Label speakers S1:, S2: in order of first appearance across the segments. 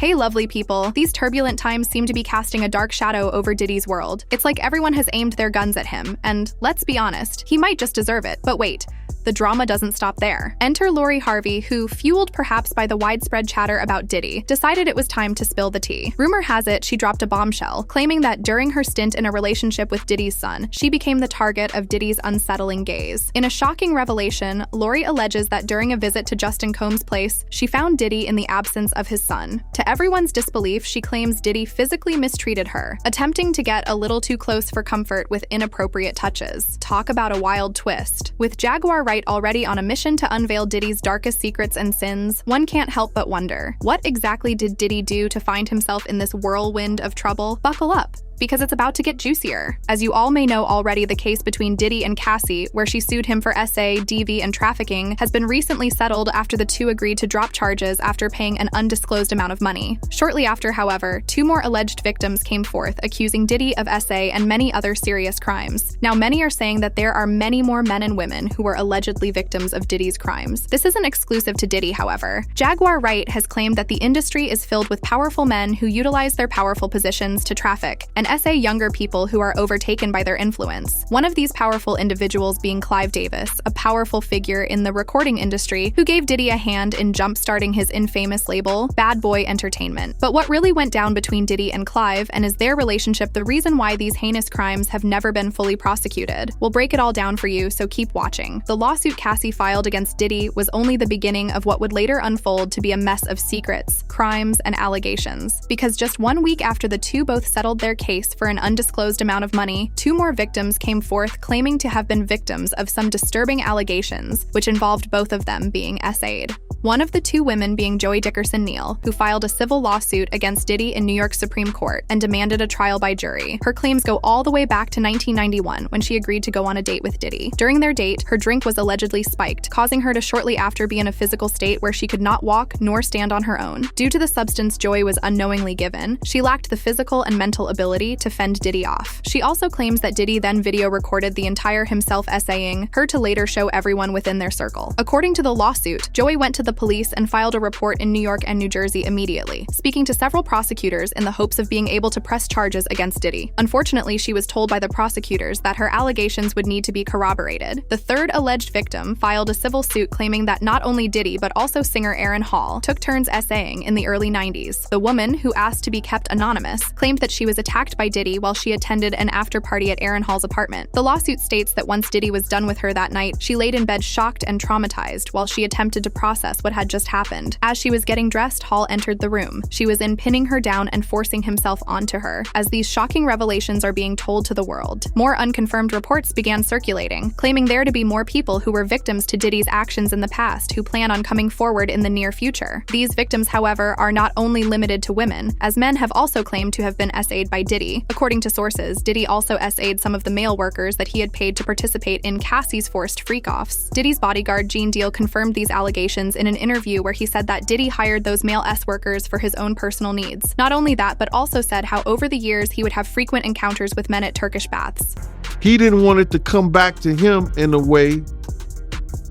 S1: Hey lovely people, these turbulent times seem to be casting a dark shadow over Diddy's world. It's like everyone has aimed their guns at him, and let's be honest, he might just deserve it. But wait, the drama doesn't stop there. Enter Lori Harvey, who, fueled perhaps by the widespread chatter about Diddy, decided it was time to spill the tea. Rumor has it she dropped a bombshell, claiming that during her stint in a relationship with Diddy's son, she became the target of Diddy's unsettling gaze. In a shocking revelation, Lori alleges that during a visit to Justin Combs' place, she found Diddy in the absence of his son. To everyone's disbelief, she claims Diddy physically mistreated her, attempting to get a little too close for comfort with inappropriate touches. Talk about a wild twist. With Jaguar Wright already on a mission to unveil Diddy's darkest secrets and sins, one can't help but wonder, what exactly did Diddy do to find himself in this whirlwind of trouble? Buckle up, because it's about to get juicier. As you all may know already, the case between Diddy and Cassie, where she sued him for SA, DV, and trafficking, has been recently settled after the two agreed to drop charges after paying an undisclosed amount of money. Shortly after, however, two more alleged victims came forth, accusing Diddy of SA and many other serious crimes. Now, many are saying that there are many more men and women who were allegedly victims of Diddy's crimes. This isn't exclusive to Diddy, however. Jaguar Wright has claimed that the industry is filled with powerful men who utilize their powerful positions to traffic, and SA younger people who are overtaken by their influence. One of these powerful individuals being Clive Davis, a powerful figure in the recording industry who gave Diddy a hand in jump-starting his infamous label, Bad Boy Entertainment. But what really went down between Diddy and Clive, and is their relationship the reason why these heinous crimes have never been fully prosecuted? We'll break it all down for you, so keep watching. The lawsuit Cassie filed against Diddy was only the beginning of what would later unfold to be a mess of secrets, crimes, and allegations. Because just 1 week after the two both settled their case for an undisclosed amount of money, two more victims came forth claiming to have been victims of some disturbing allegations, which involved both of them being SA'd. One of the two women being Joey Dickerson Neal, who filed a civil lawsuit against Diddy in New York Supreme Court and demanded a trial by jury. Her claims go all the way back to 1991, when she agreed to go on a date with Diddy. During their date, her drink was allegedly spiked, causing her to shortly after be in a physical state where she could not walk nor stand on her own. Due to the substance Joey was unknowingly given, she lacked the physical and mental ability to fend Diddy off. She also claims that Diddy then video recorded the entire himself essaying her to later show everyone within their circle. According to the lawsuit, Joey went to the police and filed a report in New York and New Jersey immediately, speaking to several prosecutors in the hopes of being able to press charges against Diddy. Unfortunately, she was told by the prosecutors that her allegations would need to be corroborated. The third alleged victim filed a civil suit claiming that not only Diddy but also singer Aaron Hall took turns essaying in the early 90s. The woman, who asked to be kept anonymous, claimed that she was attacked by Diddy while she attended an after-party at Aaron Hall's apartment. The lawsuit states that once Diddy was done with her that night, she laid in bed shocked and traumatized while she attempted to process what had just happened. As she was getting dressed, Hall entered the room. She was in pinning her down and forcing himself onto her, as these shocking revelations are being told to the world. More unconfirmed reports began circulating, claiming there to be more people who were victims to Diddy's actions in the past who plan on coming forward in the near future. These victims, however, are not only limited to women, as men have also claimed to have been SA'd by Diddy. According to sources, Diddy also SA'd some of the male workers that he had paid to participate in Cassie's forced freak-offs. Diddy's bodyguard Gene Deal confirmed these allegations in an interview where he said that Diddy hired those male workers for his own personal needs. Not only that, but also said how over the years he would have frequent encounters with men at Turkish baths.
S2: He didn't want it to come back to him in a way,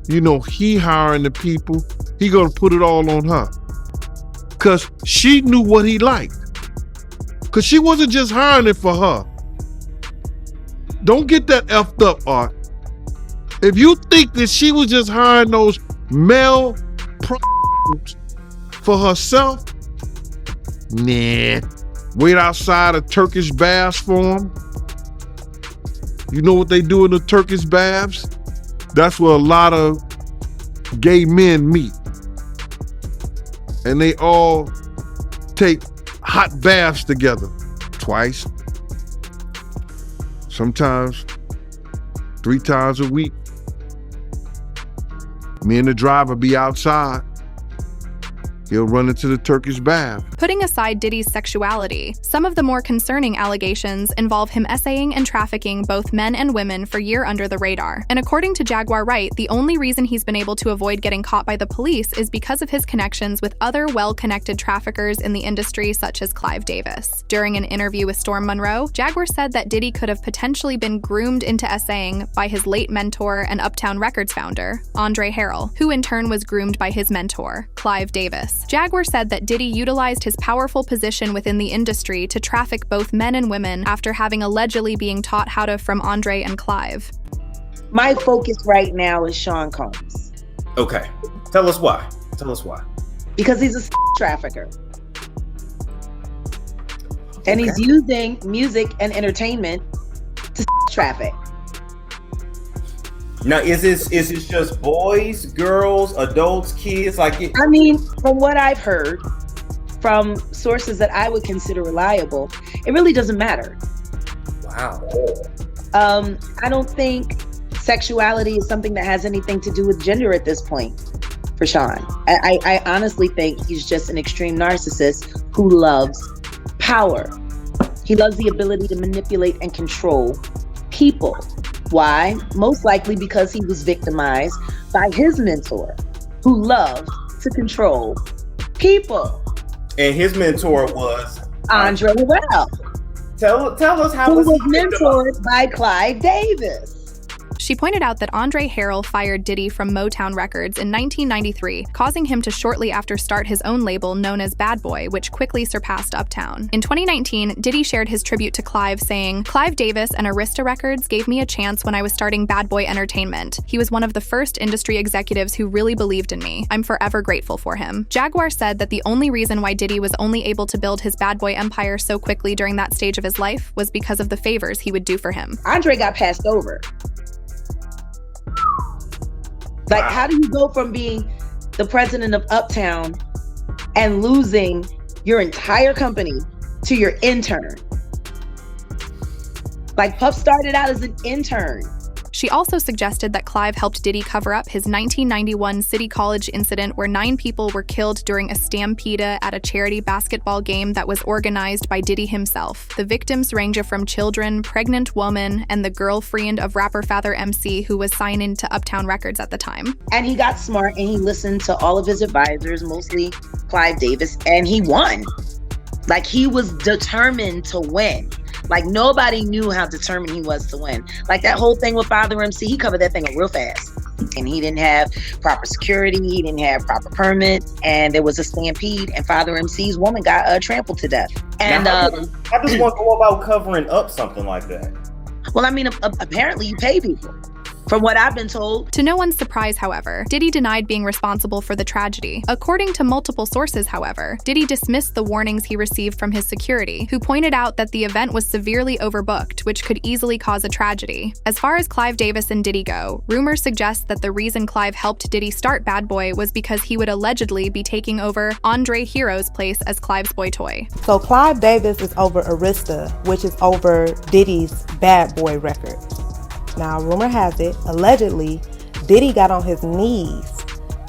S2: he hiring the people, he gonna put it all on her. Cause she knew what he liked. Cause she wasn't just hiring it for her. Don't get that effed up, Art. If you think that she was just hiring those male prostitutes for herself, nah. Wait outside of Turkish baths for them. You know what they do in the Turkish baths? That's where a lot of gay men meet. And they all take hot baths together twice, sometimes 3 times a week. Me and the driver be outside. He'll run into the Turkish bath.
S1: Putting aside Diddy's sexuality, some of the more concerning allegations involve him essaying and trafficking both men and women for years under the radar. And according to Jaguar Wright, the only reason he's been able to avoid getting caught by the police is because of his connections with other well-connected traffickers in the industry such as Clive Davis. During an interview with Storm Monroe, Jaguar said that Diddy could have potentially been groomed into essaying by his late mentor and Uptown Records founder, Andre Harrell, who in turn was groomed by his mentor, Clive Davis. case. Jaguar said that Diddy utilized his powerful position within the industry to traffic both men and women after having allegedly being taught how to from Andre and Clive.
S3: My focus right now is Sean Combs.
S4: Okay. Tell us why. Tell us why.
S3: Because he's a trafficker. And he's using music and entertainment to traffic.
S4: Now, is this just boys, girls, adults, kids?
S3: I mean, from what I've heard from sources that I would consider reliable, it really doesn't matter.
S4: Wow.
S3: I don't think sexuality is something that has anything to do with gender at this point for Sean. I honestly think he's just an extreme narcissist who loves power. He loves the ability to manipulate and control people. Why? Most likely because he was victimized by his mentor, who loved to control people.
S4: And his mentor was
S3: Andre Harrell.
S4: Tell us how
S3: who was mentored by Clive Davis.
S1: She pointed out that Andre Harrell fired Diddy from Motown Records in 1993, causing him to shortly after start his own label known as Bad Boy, which quickly surpassed Uptown. In 2019, Diddy shared his tribute to Clive, saying, "Clive Davis and Arista Records gave me a chance when I was starting Bad Boy Entertainment. He was one of the first industry executives who really believed in me. I'm forever grateful for him." Jaguar said that the only reason why Diddy was only able to build his Bad Boy empire so quickly during that stage of his life was because of the favors he would do for him.
S3: Andre got passed over. Like, how do you go from being the president of Uptown and losing your entire company to your intern? Like, Puff started out as an intern.
S1: She also suggested that Clive helped Diddy cover up his 1991 City College incident where 9 people were killed during a stampede at a charity basketball game that was organized by Diddy himself. The victims range from children, pregnant woman, and the girlfriend of rapper Father MC, who was signing to Uptown Records at the time.
S3: And he got smart and he listened to all of his advisors, mostly Clive Davis, and he won. Like, he was determined to win. Like, nobody knew how determined he was to win. Like, that whole thing with Father MC, he covered that thing up real fast. And he didn't have proper security, he didn't have proper permits, and there was a stampede, and Father MC's woman got trampled to death. And
S4: how does one go about covering up something like that?
S3: Well, I mean, apparently you pay people. From what I've been told.
S1: To no one's surprise, however, Diddy denied being responsible for the tragedy. According to multiple sources, however, Diddy dismissed the warnings he received from his security, who pointed out that the event was severely overbooked, which could easily cause a tragedy. As far as Clive Davis and Diddy go, rumors suggest that the reason Clive helped Diddy start Bad Boy was because he would allegedly be taking over Andre Hero's place as Clive's boy toy.
S5: So Clive Davis is over Arista, which is over Diddy's Bad Boy record. Now, rumor has it, allegedly, Diddy got on his knees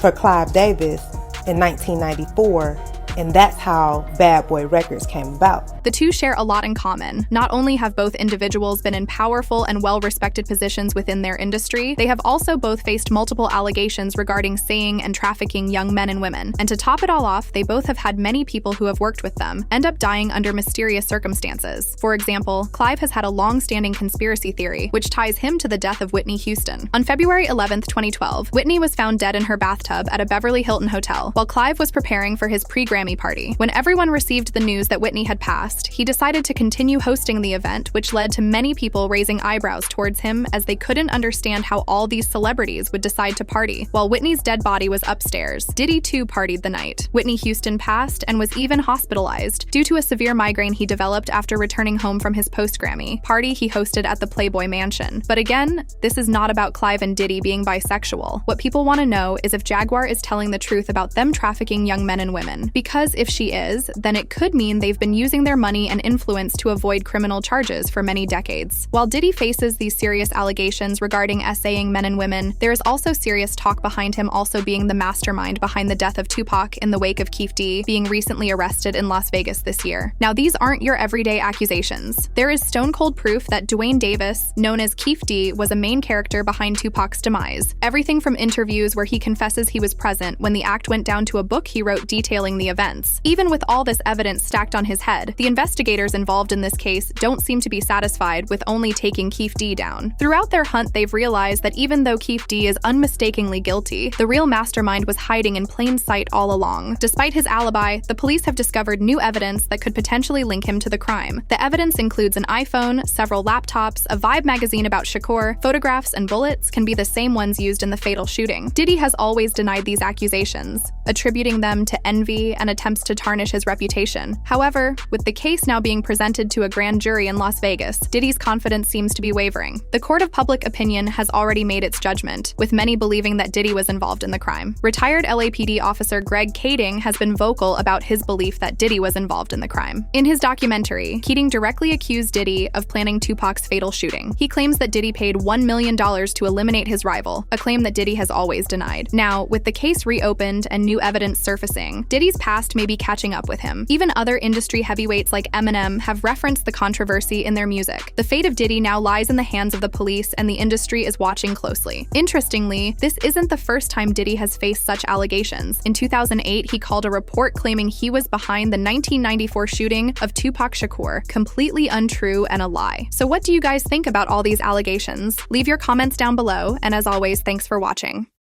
S5: for Clive Davis in 1994, and that's how Bad Boy Records came about.
S1: The two share a lot in common. Not only have both individuals been in powerful and well-respected positions within their industry, they have also both faced multiple allegations regarding saying and trafficking young men and women. And to top it all off, they both have had many people who have worked with them end up dying under mysterious circumstances. For example, Clive has had a long-standing conspiracy theory, which ties him to the death of Whitney Houston. On February 11th, 2012, Whitney was found dead in her bathtub at a Beverly Hilton hotel, while Clive was preparing for his pre-Grammy party. When everyone received the news that Whitney had passed, he decided to continue hosting the event, which led to many people raising eyebrows towards him as they couldn't understand how all these celebrities would decide to party. While Whitney's dead body was upstairs, Diddy too partied the night. Whitney Houston passed and was even hospitalized due to a severe migraine he developed after returning home from his post-Grammy party he hosted at the Playboy Mansion. But again, this is not about Clive and Diddy being bisexual. What people want to know is if Jaguar is telling the truth about them trafficking young men and women. Because if she is, then it could mean they've been using their money and influence to avoid criminal charges for many decades. While Diddy faces these serious allegations regarding essaying men and women, there is also serious talk behind him also being the mastermind behind the death of Tupac in the wake of Keef D being recently arrested in Las Vegas this year. Now, these aren't your everyday accusations. There is stone-cold proof that Dwayne Davis, known as Keef D, was a main character behind Tupac's demise. Everything from interviews where he confesses he was present when the act went down to a book he wrote detailing the event events. Even with all this evidence stacked on his head, the investigators involved in this case don't seem to be satisfied with only taking Keefe D down. Throughout their hunt, they've realized that even though Keefe D is unmistakably guilty, the real mastermind was hiding in plain sight all along. Despite his alibi, the police have discovered new evidence that could potentially link him to the crime. The evidence includes an iPhone, several laptops, a Vibe magazine about Shakur. Photographs and bullets can be the same ones used in the fatal shooting. Diddy has always denied these accusations, attributing them to envy and attempts to tarnish his reputation. However, with the case now being presented to a grand jury in Las Vegas, Diddy's confidence seems to be wavering. The court of public opinion has already made its judgment, with many believing that Diddy was involved in the crime. Retired LAPD officer Greg Kading has been vocal about his belief that Diddy was involved in the crime. In his documentary, Keating directly accused Diddy of planning Tupac's fatal shooting. He claims that Diddy paid $1 million to eliminate his rival, a claim that Diddy has always denied. Now, with the case reopened and new evidence surfacing, Diddy's past may be catching up with him. Even other industry heavyweights like Eminem have referenced the controversy in their music. The fate of Diddy now lies in the hands of the police, and the industry is watching closely. Interestingly, this isn't the first time Diddy has faced such allegations. In 2008, he called a report claiming he was behind the 1994 shooting of Tupac Shakur completely untrue and a lie. So what do you guys think about all these allegations? Leave your comments down below, and as always, thanks for watching.